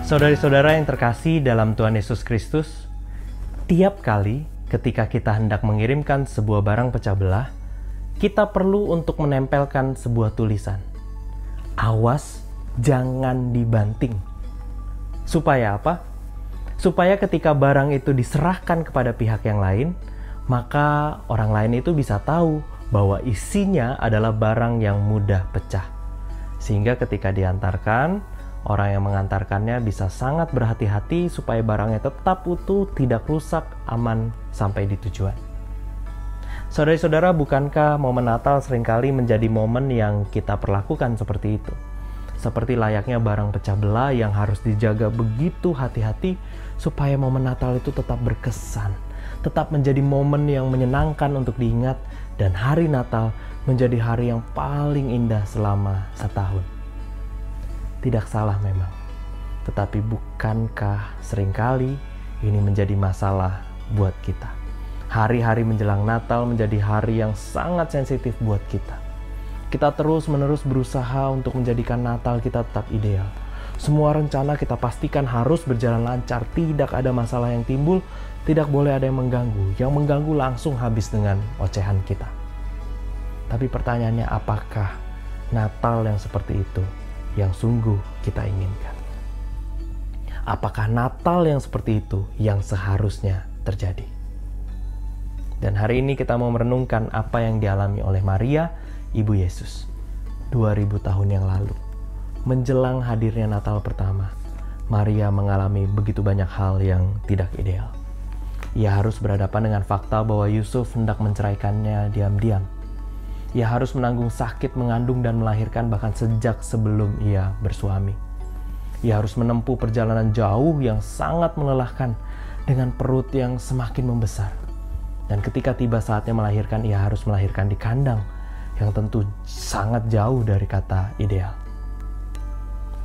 Saudari-saudara yang terkasih dalam Tuhan Yesus Kristus, tiap kali ketika kita hendak mengirimkan sebuah barang pecah belah, kita perlu untuk menempelkan sebuah tulisan. Awas, jangan dibanting. Supaya apa? Supaya ketika barang itu diserahkan kepada pihak yang lain, maka orang lain itu bisa tahu bahwa isinya adalah barang yang mudah pecah. Sehingga ketika diantarkan, orang yang mengantarkannya bisa sangat berhati-hati supaya barangnya tetap utuh, tidak rusak, aman sampai di tujuan. Saudara-saudara, bukankah momen Natal seringkali menjadi momen yang kita perlakukan seperti itu? Seperti layaknya barang pecah belah yang harus dijaga begitu hati-hati supaya momen Natal itu tetap berkesan, tetap menjadi momen yang menyenangkan untuk diingat, dan hari Natal menjadi hari yang paling indah selama setahun. Tidak salah memang, tetapi bukankah seringkali ini menjadi masalah buat kita? Hari-hari menjelang Natal menjadi hari yang sangat sensitif buat kita. Kita terus-menerus berusaha untuk menjadikan Natal kita tetap ideal. Semua rencana kita pastikan harus berjalan lancar, tidak ada masalah yang timbul, tidak boleh ada yang mengganggu. Yang mengganggu langsung habis dengan ocehan kita. Tapi pertanyaannya, apakah Natal yang seperti itu yang sungguh kita inginkan? Apakah Natal yang seperti itu yang seharusnya terjadi? Dan hari ini kita mau merenungkan apa yang dialami oleh Maria, Ibu Yesus, 2000 tahun yang lalu. Menjelang hadirnya Natal pertama, Maria mengalami begitu banyak hal yang tidak ideal. Ia harus berhadapan dengan fakta bahwa Yusuf hendak menceraikannya diam-diam. Ia harus menanggung sakit mengandung dan melahirkan bahkan sejak sebelum ia bersuami. Ia harus menempuh perjalanan jauh yang sangat melelahkan dengan perut yang semakin membesar. Dan ketika tiba saatnya melahirkan, ia harus melahirkan di kandang yang tentu sangat jauh dari kata ideal.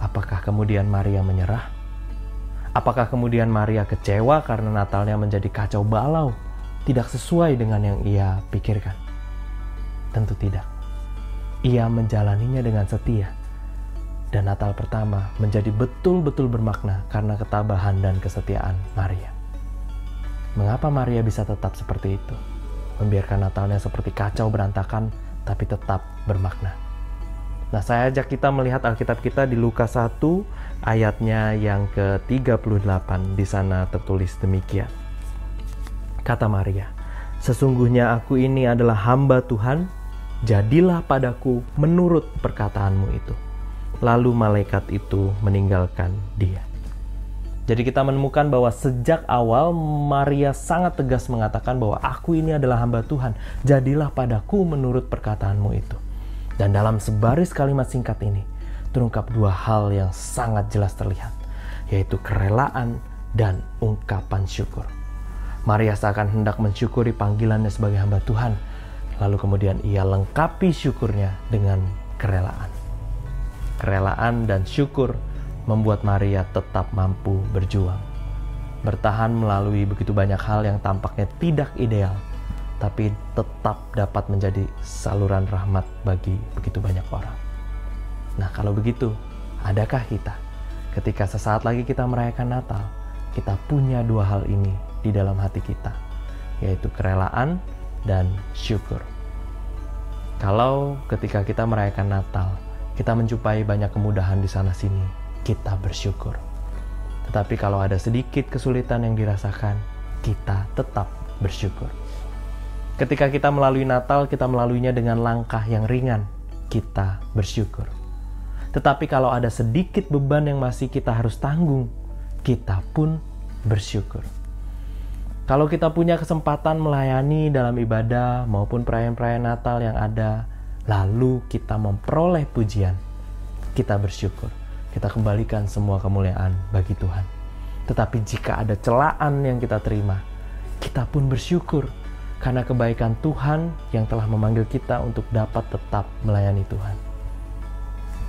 Apakah kemudian Maria menyerah? Apakah kemudian Maria kecewa karena Natalnya menjadi kacau balau, tidak sesuai dengan yang ia pikirkan? Tentu tidak. Ia menjalaninya dengan setia. Dan Natal pertama menjadi betul-betul bermakna karena ketabahan dan kesetiaan Maria. Mengapa Maria bisa tetap seperti itu? Membiarkan Natalnya seperti kacau berantakan, tapi tetap bermakna. Nah, saya ajak kita melihat Alkitab kita di Lukas 1 ayatnya yang ke-38. Di sana tertulis demikian. Kata Maria, "Sesungguhnya aku ini adalah hamba Tuhan, jadilah padaku menurut perkataanmu itu." Lalu malaikat itu meninggalkan dia. Jadi kita menemukan bahwa sejak awal Maria sangat tegas mengatakan bahwa aku ini adalah hamba Tuhan, jadilah padaku menurut perkataanmu itu. Dan dalam sebaris kalimat singkat ini terungkap dua hal yang sangat jelas terlihat, yaitu kerelaan dan ungkapan syukur. Maria seakan hendak mensyukuri panggilannya sebagai hamba Tuhan, lalu kemudian ia lengkapi syukurnya dengan kerelaan. Kerelaan dan syukur membuat Maria tetap mampu berjuang, bertahan melalui begitu banyak hal yang tampaknya tidak ideal, tapi tetap dapat menjadi saluran rahmat bagi begitu banyak orang. Nah, kalau begitu, adakah kita ketika sesaat lagi kita merayakan Natal, kita punya dua hal ini di dalam hati kita, yaitu kerelaan dan syukur? Kalau ketika kita merayakan Natal, kita menjumpai banyak kemudahan di sana-sini, kita bersyukur. Tetapi kalau ada sedikit kesulitan yang dirasakan, kita tetap bersyukur. Ketika kita melalui Natal, kita melaluinya dengan langkah yang ringan, kita bersyukur. Tetapi kalau ada sedikit beban yang masih kita harus tanggung, kita pun bersyukur. Kalau kita punya kesempatan melayani dalam ibadah maupun perayaan-perayaan Natal yang ada, lalu kita memperoleh pujian, kita bersyukur. Kita kembalikan semua kemuliaan bagi Tuhan. Tetapi jika ada celaan yang kita terima, kita pun bersyukur karena kebaikan Tuhan yang telah memanggil kita untuk dapat tetap melayani Tuhan.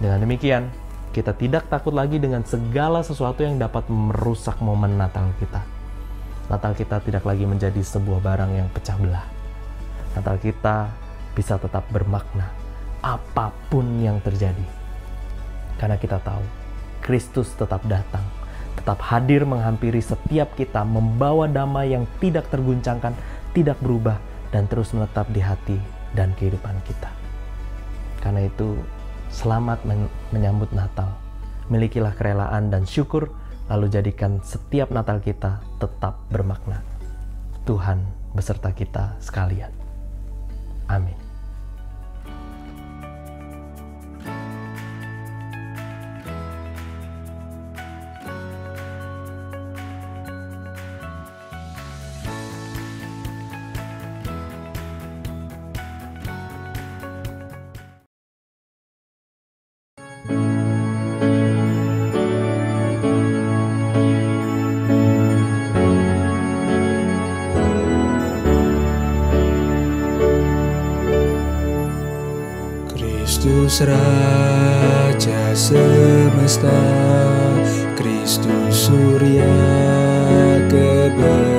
Dengan demikian, kita tidak takut lagi dengan segala sesuatu yang dapat merusak momen Natal kita. Natal kita tidak lagi menjadi sebuah barang yang pecah belah. Natal kita bisa tetap bermakna apapun yang terjadi. Karena kita tahu Kristus tetap datang tetap hadir menghampiri setiap kita, membawa damai yang tidak terguncangkan, tidak berubah, dan terus menetap di hati dan kehidupan kita. Karena itu, selamat menyambut Natal. Milikilah kerelaan dan syukur, lalu jadikan setiap Natal kita tetap bermakna. Tuhan beserta kita sekalian. Amin. Kristus Raja semesta, Kristus Surya kebenaran,